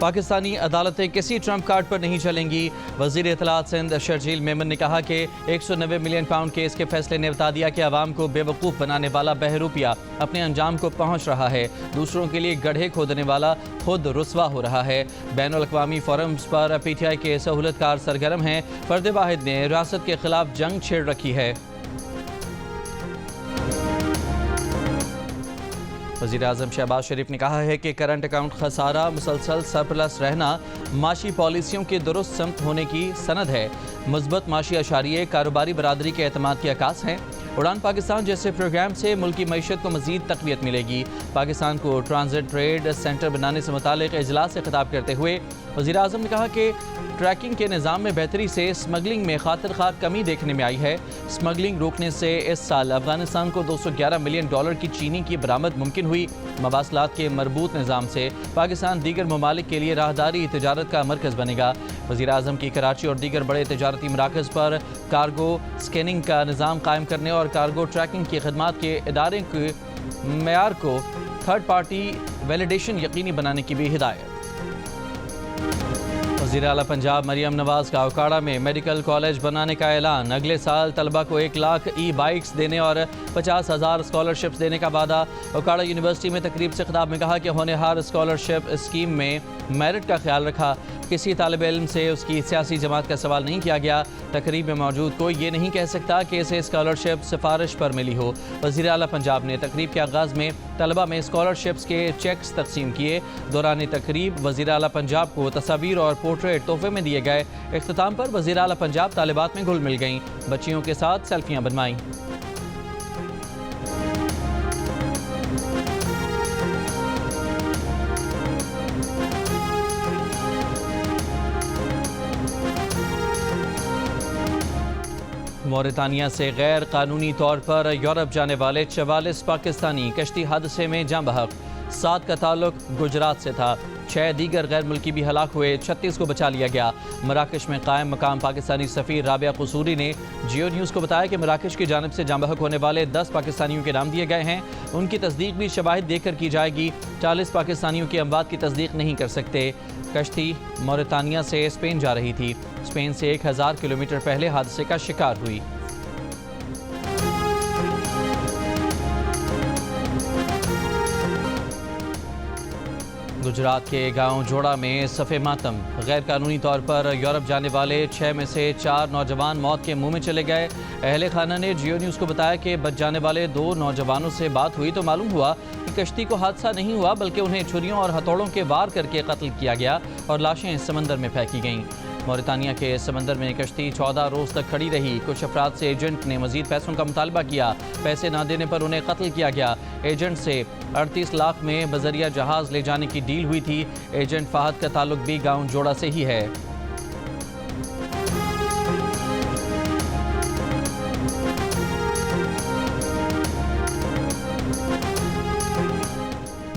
پاکستانی عدالتیں کسی Trump card پر نہیں چلیں گی۔ وزیر اطلاعات سندھ شرجیل میمن نے کہا کہ 190 ملین پاؤنڈ کیس کے فیصلے نے بتا دیا کہ عوام کو بے وقوف بنانے والا بہروپیہ اپنے انجام کو پہنچ رہا ہے، دوسروں کے لیے گڑھے کھودنے والا خود رسوا ہو رہا ہے۔ بین الاقوامی forums per P T I کے سہولت کار سرگرم ہیں۔ فرد واحد نے ریاست کے خلاف جنگ چھیڑ رکھی ہے۔ وزیر اعظم شہباز شریف نے کہا ہے کہ کرنٹ اکاؤنٹ خسارہ مسلسل سرپلس رہنا معاشی پالیسیوں کے درست سمت ہونے کی سند ہے۔ مثبت معاشی اشاریے کاروباری برادری کے اعتماد کی عکاس ہیں۔ اڑان پاکستان جیسے پروگرام سے ملکی معیشت کو مزید تقویت ملے گی۔ پاکستان کو ٹرانزٹ ٹریڈ سینٹر بنانے سے متعلق اجلاس سے خطاب کرتے ہوئے وزیر اعظم نے کہا کہ ٹریکنگ کے نظام میں بہتری سے سمگلنگ میں خاطر خواہ کمی دیکھنے میں آئی ہے۔ سمگلنگ روکنے سے اس سال افغانستان کو $211 ملین کی چینی کی برآمد ممکن ہوئی۔ مواصلات کے مربوط نظام سے پاکستان دیگر ممالک کے لیے راہداری تجارت کا مرکز بنے گا۔ وزیر اعظم کی کراچی اور دیگر بڑے تجارتی مراکز پر کارگو سکیننگ کا نظام قائم کرنے اور کارگو ٹریکنگ کی خدمات کے ادارے کے معیار کو تھرڈ پارٹی ویلیڈیشن یقینی بنانے کی بھی ہدایت۔ وزیر اعلیٰ پنجاب مریم نواز کا اوکاڑہ میں میڈیکل کالج بنانے کا اعلان۔ اگلے سال طلبہ کو 1 لاکھ ای بائکس دینے اور 50,000 اسکالرشپس دینے کا وعدہ۔ اوکاڑہ یونیورسٹی میں تقریب سے خطاب میں کہا کہ ہونہار اسکالرشپ اسکیم میں میرٹ کا خیال رکھا، کسی طالب علم سے اس کی سیاسی جماعت کا سوال نہیں کیا گیا۔ تقریب میں موجود کوئی یہ نہیں کہہ سکتا کہ اسے اسکالرشپ سفارش پر ملی ہو۔ وزیر اعلیٰ پنجاب نے تقریب کے آغاز میں طلبہ میں اسکالرشپس کے چیکس تقسیم کیے۔ دوران تقریب وزیر اعلیٰ پنجاب کو تصاویر اور پورٹریٹ تحفے میں دیے گئے۔ اختتام پر وزیر اعلیٰ پنجاب طالبات میں گھل مل گئیں، بچیوں کے ساتھ سیلفیاں بنوائیں۔ موریتانیہ سے غیر قانونی طور پر یورپ جانے والے 44 پاکستانی کشتی حادثے میں جاں بحق۔ 7 کا تعلق گجرات سے تھا، 6 دیگر غیر ملکی بھی ہلاک ہوئے، 36 کو بچا لیا گیا۔ مراکش میں قائم مقام پاکستانی سفیر رابعہ قصوری نے جیو نیوز کو بتایا کہ مراکش کی جانب سے جاں بحق ہونے والے 10 پاکستانیوں کے نام دیے گئے ہیں، ان کی تصدیق بھی شواہد دے کر کی جائے گی۔ 40 پاکستانیوں کی اموات کی تصدیق نہیں کر سکتے۔ کشتی موریتانیہ سے اسپین جا رہی تھی، اسپین سے 1000 کلومیٹر پہلے حادثے کا شکار ہوئی۔ گجرات کے گاؤں جوڑا میں صف ماتم۔ غیر قانونی طور پر یورپ جانے والے 6 میں سے 4 نوجوان موت کے منہ میں چلے گئے۔ اہل خانہ نے جیو نیوز کو بتایا کہ بچ جانے والے 2 نوجوانوں سے بات ہوئی تو معلوم ہوا کہ کشتی کو حادثہ نہیں ہوا بلکہ انہیں چھریوں اور ہتھوڑوں کے وار کر کے قتل کیا گیا اور لاشیں سمندر میں پھینکی گئیں۔ موریتانیہ کے سمندر میں کشتی 14 روز تک کھڑی رہی۔ کچھ افراد سے ایجنٹ نے مزید پیسوں کا مطالبہ کیا، پیسے نہ دینے پر انہیں قتل کیا گیا۔ ایجنٹ سے 38 لاکھ میں بذریعہ جہاز لے جانے کی ڈیل ہوئی تھی۔ ایجنٹ فہد کا تعلق بھی گاؤں جوڑا سے ہی ہے۔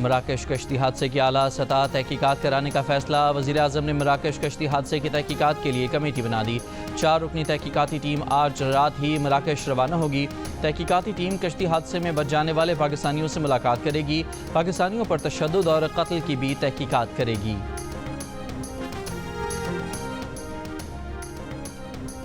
مراکش کشتی حادثے کی اعلیٰ سطح تحقیقات کرانے کا فیصلہ۔ وزیر اعظم نے مراکش کشتی حادثے کی تحقیقات کے لیے کمیٹی بنا دی۔ 4 رکنی تحقیقاتی ٹیم آج رات ہی مراکش روانہ ہوگی۔ تحقیقاتی ٹیم کشتی حادثے میں بچ جانے والے پاکستانیوں سے ملاقات کرے گی، پاکستانیوں پر تشدد اور قتل کی بھی تحقیقات کرے گی۔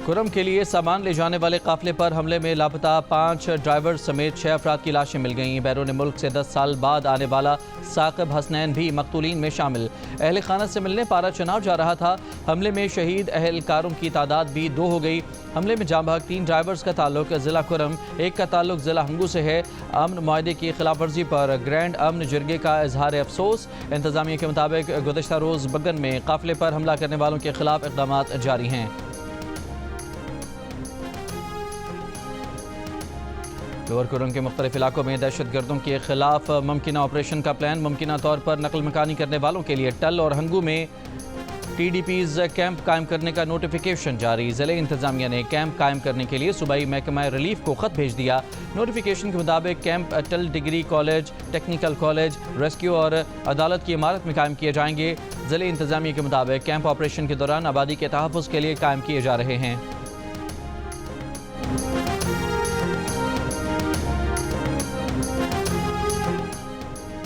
کرم کے لیے سامان لے جانے والے قافلے پر حملے میں لاپتہ 5 ڈرائیور سمیت 6 افراد کی لاشیں مل گئیں۔ بیرون ملک سے 10 سال بعد آنے والا ثاقب حسنین بھی مقتولین میں شامل۔ اہل خانہ سے ملنے پارا چناو جا رہا تھا۔ حملے میں شہید اہلکاروں کی تعداد بھی 2 ہو گئی۔ حملے میں جاں بحق 3 ڈرائیورز کا تعلق ضلع کرم، 1 کا تعلق ضلع ہنگو سے ہے۔ امن معاہدے کی خلاف ورزی پر گرینڈ امن جرگے کا اظہار افسوس۔ انتظامیہ کے مطابق گزشتہ روز بگن میں قافلے پر حملہ کرنے والوں کے خلاف اقدامات جاری ہیں۔ لوور کرم کے مختلف علاقوں میں دہشت گردوں کے خلاف ممکنہ آپریشن کا پلان۔ ممکنہ طور پر نقل مکانی کرنے والوں کے لیے ٹل اور ہنگو میں ٹی ڈی پیز کیمپ قائم کرنے کا نوٹیفیکیشن جاری۔ ضلع انتظامیہ نے کیمپ قائم کرنے کے لیے صوبائی محکمہ ریلیف کو خط بھیج دیا۔ نوٹیفیکیشن کے مطابق کیمپ ٹل degree college, technical college, rescue اور عدالت کی عمارت میں قائم کیے جائیں گے۔ ضلع انتظامیہ کے مطابق کیمپ آپریشن کے دوران آبادی کے تحفظ کے لیے قائم کیے جا رہے ہیں۔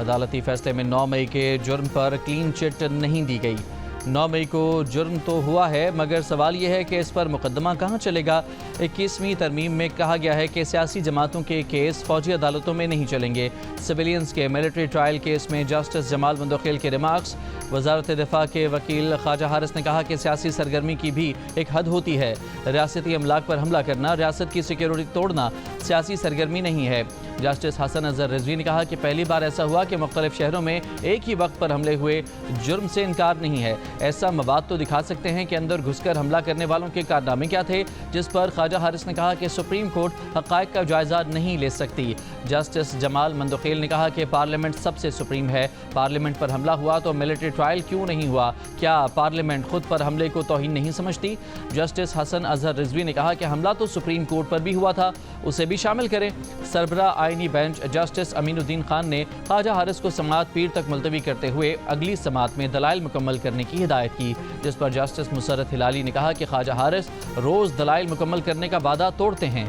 عدالتی فیصلے میں 9 مئی کے جرم پر کلین چٹ نہیں دی گئی۔ 9 مئی کو جرم تو ہوا ہے، مگر سوال یہ ہے کہ اس پر مقدمہ کہاں چلے گا۔ 21ویں ترمیم میں کہا گیا ہے کہ سیاسی جماعتوں کے کیس فوجی عدالتوں میں نہیں چلیں گے۔ سویلینز کے ملٹری ٹرائل کیس میں جسٹس جمال مندوخیل کے ریمارکس۔ وزارت دفاع کے وکیل خواجہ حارث نے کہا کہ سیاسی سرگرمی کی بھی ایک حد ہوتی ہے۔ ریاستی املاک پر حملہ کرنا، ریاست کی سیکیورٹی توڑنا سیاسی سرگرمی نہیں ہے۔ جسٹس حسن اظہر رضوی نے کہا کہ پہلی بار ایسا ہوا کہ مختلف شہروں میں ایک ہی وقت پر حملے ہوئے، جرم سے انکار نہیں ہے۔ ایسا مواد تو دکھا سکتے ہیں کہ اندر گھس کر حملہ کرنے والوں کے کارنامے کیا تھے، جس پر خواجہ حارث نے کہا کہ سپریم کورٹ حقائق کا جائزہ نہیں لے سکتی۔ جسٹس جمال مندوخیل نے کہا کہ پارلیمنٹ سب سے سپریم ہے، پارلیمنٹ پر حملہ ہوا تو ملٹری ٹرائل کیوں نہیں ہوا؟ کیا پارلیمنٹ خود پر حملے کو توہین نہیں سمجھتی؟ جسٹس حسن اظہر رضوی نے کہا کہ حملہ تو سپریم کورٹ پر بھی ہوا تھا، اسے بھی شامل کریں۔ سربراہ آئینی بینچ جسٹس امین الدین خان نے خواجہ حارث کو سماعت پیر تک ملتوی کرتے ہوئے اگلی سماعت میں دلائل مکمل کرنے کی ہدایت کی، جس پر جسٹس مسرت ہلالی نے کہا کہ خواجہ حارث روز دلائل مکمل کرنے کا وعدہ توڑتے ہیں۔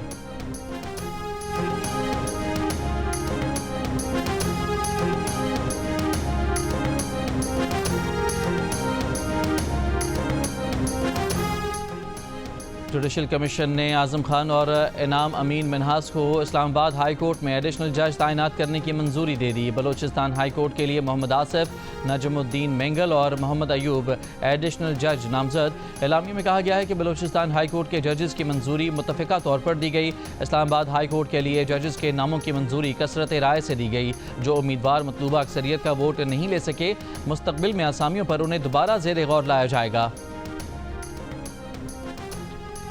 جوڈیشل کمیشن نے اعظم خان اور انعام امین منہاس کو اسلام آباد ہائی کورٹ میں ایڈیشنل جج تعینات کرنے کی منظوری دے دی۔ بلوچستان ہائی کورٹ کے لیے محمد آصف، نجم الدین مینگل اور محمد ایوب ایڈیشنل جج نامزد۔ اعلامیے میں کہا گیا ہے کہ بلوچستان ہائی کورٹ کے ججز کی منظوری متفقہ طور پر دی گئی۔ اسلام آباد ہائی کورٹ کے لیے ججز کے ناموں کی منظوری کثرت رائے سے دی گئی۔ جو امیدوار مطلوبہ اکثریت کا ووٹ نہیں لے سکے، مستقبل میں اسامیوں پر انہیں دوبارہ زیر غور لایا جائے گا۔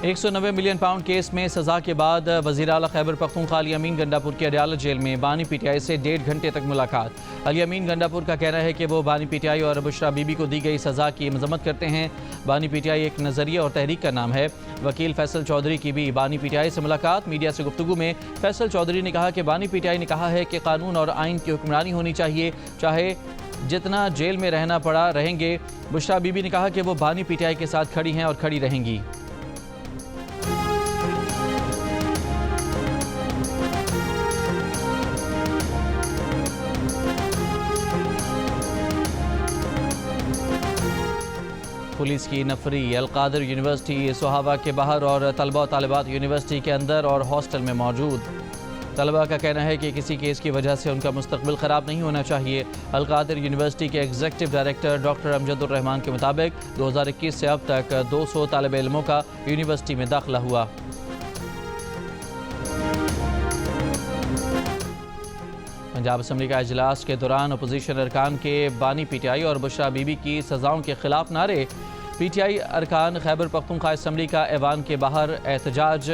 190 ملین پاؤنڈ کیس میں سزا کے بعد وزیر اعلیٰ خیبر پختونخوا علی امین گنڈاپور کی اڈیالہ جیل میں بانی پی ٹی آئی سے 1.5 گھنٹے تک ملاقات۔ علی امین گنڈاپور کا کہنا ہے کہ وہ بانی پی ٹی آئی اور بشرا بی بی کو دی گئی سزا کی مذمت کرتے ہیں۔ بانی پی ٹی آئی ایک نظریہ اور تحریک کا نام ہے۔ وکیل فیصل چودھری کی بھی بانی پی ٹی آئی سے ملاقات۔ میڈیا سے گفتگو میں فیصل چودھری نے کہا کہ بانی پی ٹی آئی نے کہا ہے کہ قانون اور آئین کی حکمرانی ہونی چاہیے، چاہے جتنا جیل میں رہنا پڑا رہیں گے۔ بشرا بی بی نے کہا کہ وہ بانی پی ٹی آئی کے ساتھ کھڑی ہیں اور کھڑی رہیں گی۔ پولیس کی نفری القادر یونیورسٹی سوہاوا کے باہر اور طلبہ و طالبات یونیورسٹی کے اندر اور ہاسٹل میں موجود۔ طلبہ کا کہنا ہے کہ کسی کیس کی وجہ سے ان کا مستقبل خراب نہیں ہونا چاہیے۔ القادر یونیورسٹی کے ایگزیکٹو ڈائریکٹر ڈاکٹر امجد الرحمان کے مطابق 2021 سے اب تک 200 طالب علموں کا یونیورسٹی میں داخلہ ہوا۔ پنجاب اسمبلی کا اجلاس کے دوران اپوزیشن ارکان کے بانی پی ٹی آئی اور بشرا بی بی کی سزاؤں کے خلاف نعرے۔ پی ٹی آئی ارکان خیبر پختونخوا اسمبلی کا ایوان کے باہر احتجاج۔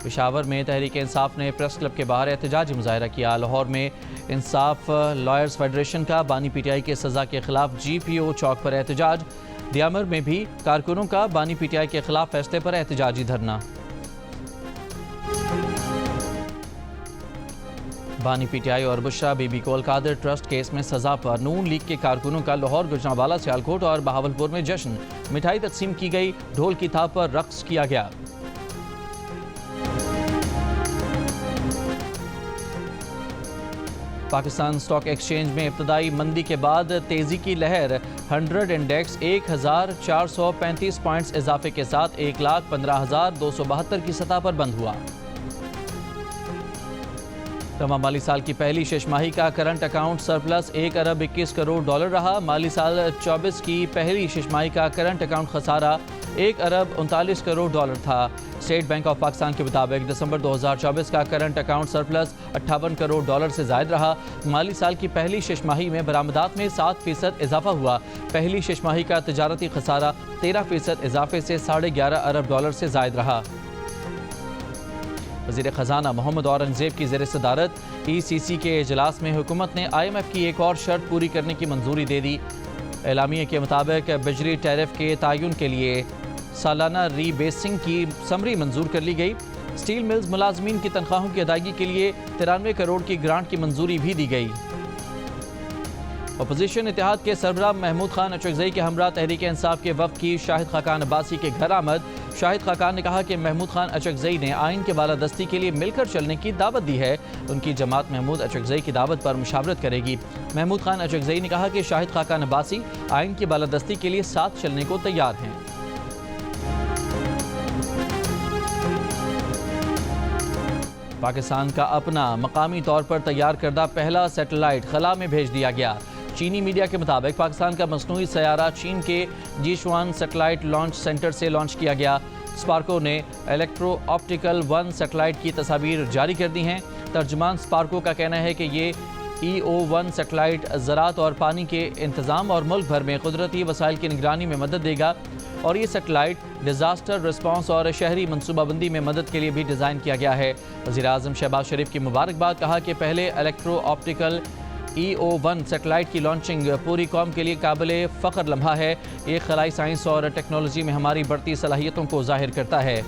پشاور میں تحریک انصاف نے پریس کلب کے باہر احتجاجی مظاہرہ کیا۔ لاہور میں انصاف لائرز فیڈریشن کا بانی پی ٹی آئی کے سزا کے خلاف جی پی او چوک پر احتجاج۔ دیامر میں بھی کارکنوں کا بانی پی ٹی آئی کے خلاف فیصلے پر احتجاجی دھرنا۔ بانی پی ٹی آئی اور بشرا بی بی کو القادر ٹرسٹ کیس میں سزا پر نون لیگ کے کارکنوں کا لاہور، گوجرانوالہ، سیالکوٹ اور بہاولپور میں جشن۔ مٹھائی تقسیم کی گئی، ڈھول کی تھاپ پر رقص کیا گیا۔ پاکستان سٹاک ایکسچینج میں ابتدائی مندی کے بعد تیزی کی لہر۔ 100 انڈیکس 1435 پوائنٹس اضافے کے ساتھ 1,15,272 کی سطح پر بند ہوا۔ تمام مالی سال کی پہلی شش ماہی کا کرنٹ اکاؤنٹ سرپلس 1 ارب 21 کروڑ ڈالر رہا۔ مالی سال 24 کی پہلی شش ماہی کا کرنٹ اکاؤنٹ خسارہ 1 ارب 39 کروڑ ڈالر تھا۔ اسٹیٹ بینک آف پاکستان کے مطابق دسمبر 2024 کا current account surplus 58 crore dollar سے زائد رہا۔ مالی سال کی پہلی شش ماہی میں برآمدات میں 7% اضافہ ہوا۔ پہلی شش ماہی کا تجارتی خسارہ 13% اضافے سے 11.5 ارب ڈالر سے زائد رہا۔ وزیر خزانہ محمد اورنگزیب کی زیر صدارت ای سی سی کے اجلاس میں حکومت نے آئی ایم ایف کی ایک اور شرط پوری کرنے کی منظوری دے دی۔ اعلامیے کے مطابق بجری ٹیرف کے تعین کے لیے سالانہ ری بیسنگ کی سمری منظور کر لی گئی۔ اسٹیل ملز ملازمین کی تنخواہوں کی ادائیگی کے لیے 93 کروڑ کی گرانٹ کی منظوری بھی دی گئی۔ اپوزیشن اتحاد کے سربراہ محمود خان اچکزئی کے ہمراہ تحریک انصاف کے وفد کی شاہد خاقان عباسی کے گھر آمد۔ شاہد خاقان نے کہا کہ محمود خان اچکزئی نے آئین کے بالادستی کے لیے مل کر چلنے کی دعوت دی ہے۔ ان کی جماعت محمود اچکزئی کی دعوت پر مشاورت کرے گی۔ محمود خان اچکزئی نے کہا کہ شاہد خاقان عباسی آئین کی بالادستی کے لیے ساتھ چلنے کو تیار ہیں۔ پاکستان کا اپنا مقامی طور پر تیار کردہ پہلا سیٹلائٹ خلا میں بھیج دیا گیا۔ چینی میڈیا کے مطابق پاکستان کا مصنوعی سیارہ چین کے جیشوان سیٹلائٹ لانچ سینٹر سے لانچ کیا گیا۔ سپارکو نے الیکٹرو آپٹیکل 1 سیٹلائٹ کی تصاویر جاری کر دی ہیں۔ ترجمان سپارکو کا کہنا ہے کہ یہ EO1 سیٹلائٹ زراعت اور پانی کے انتظام اور ملک بھر میں قدرتی وسائل کی نگرانی میں مدد دے گا، اور یہ سیٹلائٹ ڈیزاسٹر رسپانس اور شہری منصوبہ بندی میں مدد کے لیے بھی ڈیزائن کیا گیا ہے۔ وزیر اعظم شہباز شریف کی مبارکباد، کہا کہ پہلے الیکٹرو آپٹیکل EO1 سیٹلائٹ کی لانچنگ پوری قوم کے لیے قابل فخر لمحہ ہے۔ یہ خلائی سائنس اور ٹیکنالوجی میں ہماری بڑھتی صلاحیتوں کو ظاہر کرتا ہے۔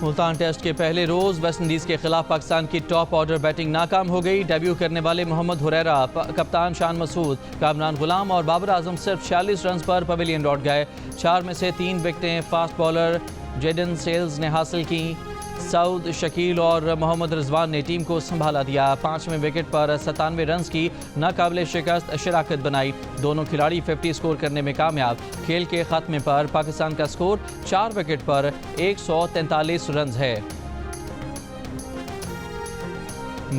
ملتان ٹیسٹ کے پہلے روز ویسٹ انڈیز کے خلاف پاکستان کی ٹاپ آرڈر بیٹنگ ناکام ہو گئی۔ ڈیبیو کرنے والے محمد حریرہ، کپتان شان مسعود، کامران غلام اور بابر اعظم صرف 46 رنز پر پویلین لوٹ گئے۔ 4 میں سے 3 وکٹیں فاسٹ بالر جیڈن سیلز نے حاصل کیں۔ سعود شکیل اور محمد رضوان نے ٹیم کو سنبھالا دیا۔ 5ویں وکٹ پر 97 رنز کی ناقابل شکست شراکت بنائی۔ دونوں کھلاڑی 50 سکور کرنے میں کامیاب۔ کھیل کے خاتمے پر پاکستان کا سکور 4 وکٹ پر 143 رنز ہے۔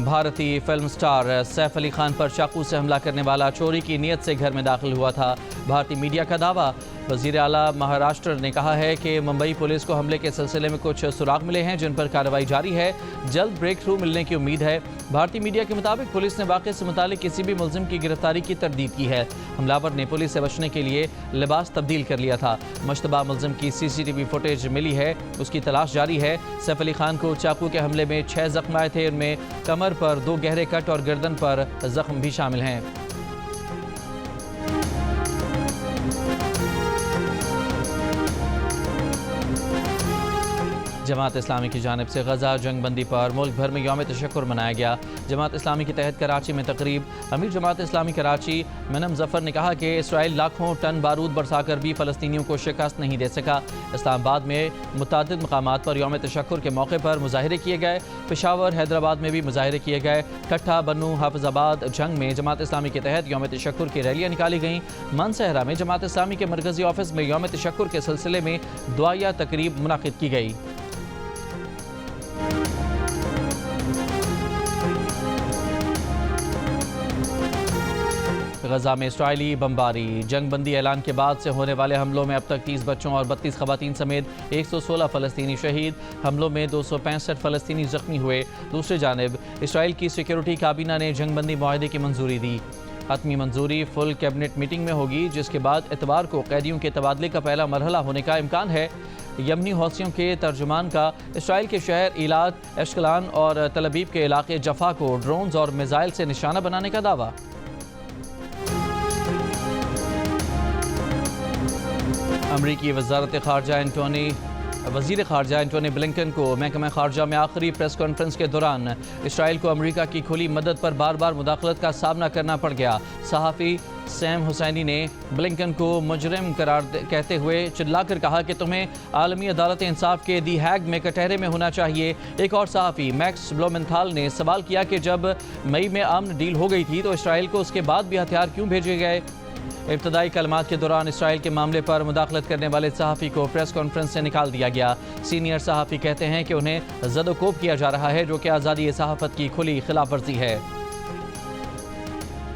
بھارتی فلم سٹار سیف علی خان پر چاقو سے حملہ کرنے والا چوری کی نیت سے گھر میں داخل ہوا تھا۔ بھارتی میڈیا کا دعویٰ۔ وزیر اعلیٰ مہاراشٹر نے کہا ہے کہ ممبئی پولیس کو حملے کے سلسلے میں کچھ سراغ ملے ہیں جن پر کارروائی جاری ہے۔ جلد بریک تھرو ملنے کی امید ہے۔ بھارتی میڈیا کے مطابق پولیس نے واقعے سے متعلق کسی بھی ملزم کی گرفتاری کی تردید کی ہے۔ حملہ نے پولیس سے بچنے کے لیے لباس تبدیل کر لیا تھا۔ مشتبہ ملزم کی CCTV فوٹیج ملی ہے، اس کی تلاش جاری ہے۔ سیف علی خان کو چاقو کے حملے میں 6 زخم آئے تھے، ان میں کمر پر 2 گہرے کٹ اور گردن پر زخم بھی شامل ہیں۔ جماعت اسلامی کی جانب سے غزہ جنگ بندی پر ملک بھر میں یوم تشکر منایا گیا۔ جماعت اسلامی کے تحت کراچی میں تقریب۔ امیر جماعت اسلامی کراچی منم ظفر نے کہا کہ اسرائیل لاکھوں ٹن بارود برسا کر بھی فلسطینیوں کو شکست نہیں دے سکا۔ اسلام آباد میں متعدد مقامات پر یوم تشکر کے موقع پر مظاہرے کیے گئے۔ پشاور، حیدرآباد میں بھی مظاہرے کیے گئے۔ کٹھا، بنو، حافظ آباد جنگ میں جماعت اسلامی کے تحت یوم تشکر کی ریلیاں نکالی گئیں۔ مانسہرہ میں جماعت اسلامی کے مرکزی آفس میں یوم تشکر کے سلسلے میں دعائیہ تقریب منعقد کی گئی۔ غزہ میں اسرائیلی بمباری۔ جنگ بندی اعلان کے بعد سے ہونے والے حملوں میں اب تک 30 بچوں اور 32 خواتین سمیت 116 فلسطینی شہید۔ حملوں میں 265 فلسطینی زخمی ہوئے۔ دوسری جانب اسرائیل کی سیکیورٹی کابینہ نے جنگ بندی معاہدے کی منظوری دی۔ حتمی منظوری فل کیبنٹ میٹنگ میں ہوگی، جس کے بعد اتوار کو قیدیوں کے تبادلے کا پہلا مرحلہ ہونے کا امکان ہے۔ یمنی حوثیوں کے ترجمان کا اسرائیل کے شہر ایلات، اشکلان اور تل ابیب کے علاقے جفا کو ڈرونز اور میزائل سے نشانہ بنانے کا دعویٰ۔ امریکی وزیر خارجہ اینٹونی بلنکن کو محکمہ خارجہ میں آخری پریس کانفرنس کے دوران اسرائیل کو امریکہ کی کھلی مدد پر بار بار مداخلت کا سامنا کرنا پڑ گیا۔ صحافی سیم حسینی نے بلنکن کو مجرم قرار کہتے ہوئے چلا کر کہا کہ تمہیں عالمی عدالت انصاف کے دی ہیگ میں کٹہرے میں ہونا چاہیے۔ ایک اور صحافی میکس بلومنتھال نے سوال کیا کہ جب مئی میں امن ڈیل ہو گئی تھی تو اسرائیل کو اس کے بعد بھی ہتھیار کیوں بھیجے گئے؟ ابتدائی کلمات کے دوران اسرائیل کے معاملے پر مداخلت کرنے والے صحافی کو پریس کانفرنس سے نکال دیا گیا۔ سینئر صحافی کہتے ہیں کہ انہیں زد و کوب کیا جا رہا ہے، جو کہ آزادی صحافت کی کھلی خلاف ورزی ہے۔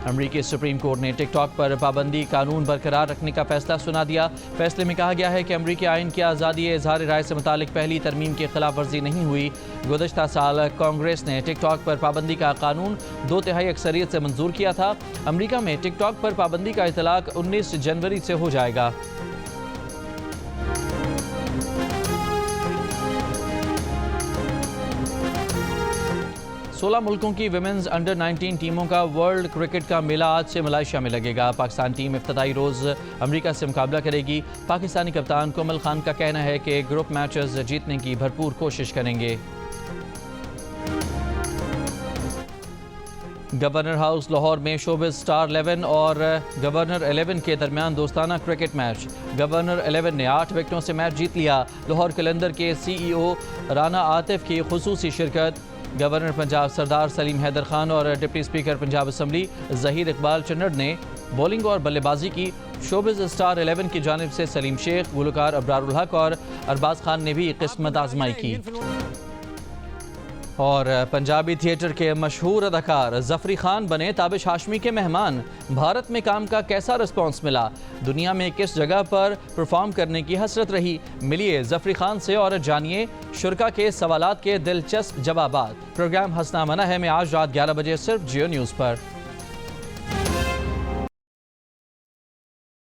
امریکی سپریم کورٹ نے ٹک ٹاک پر پابندی قانون برقرار رکھنے کا فیصلہ سنا دیا۔ فیصلے میں کہا گیا ہے کہ امریکی آئین کی آزادی اظہار رائے سے متعلق پہلی ترمیم کی خلاف ورزی نہیں ہوئی۔ گزشتہ سال کانگریس نے ٹک ٹاک پر پابندی کا قانون 2/3 اکثریت سے منظور کیا تھا۔ امریکہ میں ٹک ٹاک پر پابندی کا اطلاق 19 جنوری سے ہو جائے گا۔ 16 ملکوں کی ویمنز انڈر 19 ٹیموں کا ورلڈ کرکٹ کا میلہ آج سے ملائیشیا میں لگے گا۔ پاکستان ٹیم افتتاحی روز امریکہ سے مقابلہ کرے گی۔ پاکستانی کپتان کومل خان کا کہنا ہے کہ گروپ میچز جیتنے کی بھرپور کوشش کریں گے۔ گورنر ہاؤس لاہور میں شوبز سٹار 11 اور گورنر 11 کے درمیان دوستانہ کرکٹ میچ۔ گورنر 11 نے 8 وکٹوں سے میچ جیت لیا۔ لاہور قلندر کے سی ای او رانا عاطف کی خصوصی شرکت۔ گورنر پنجاب سردار سلیم حیدر خان اور deputy speaker Punjab assembly Zaheer Iqbal Channar نے بولنگ اور بلے بازی کی۔ شوبز سٹار 11 کی جانب سے سلیم شیخ، گلوکار ابرار الحق اور ارباز خان نے بھی قسمت آزمائی کی۔ اور پنجابی تھیٹر کے مشہور اداکار ظفری خان بنے تابش ہاشمی کے مہمان۔ بھارت میں کام کا کیسا رسپانس ملا؟ دنیا میں کس جگہ پر پرفارم کرنے کی حسرت رہی؟ ملیے ظفری خان سے اور جانیے شرکا کے سوالات کے دلچسپ جوابات۔ پروگرام ہنسنا منع ہے میں آج رات 11 بجے صرف جیو نیوز پر۔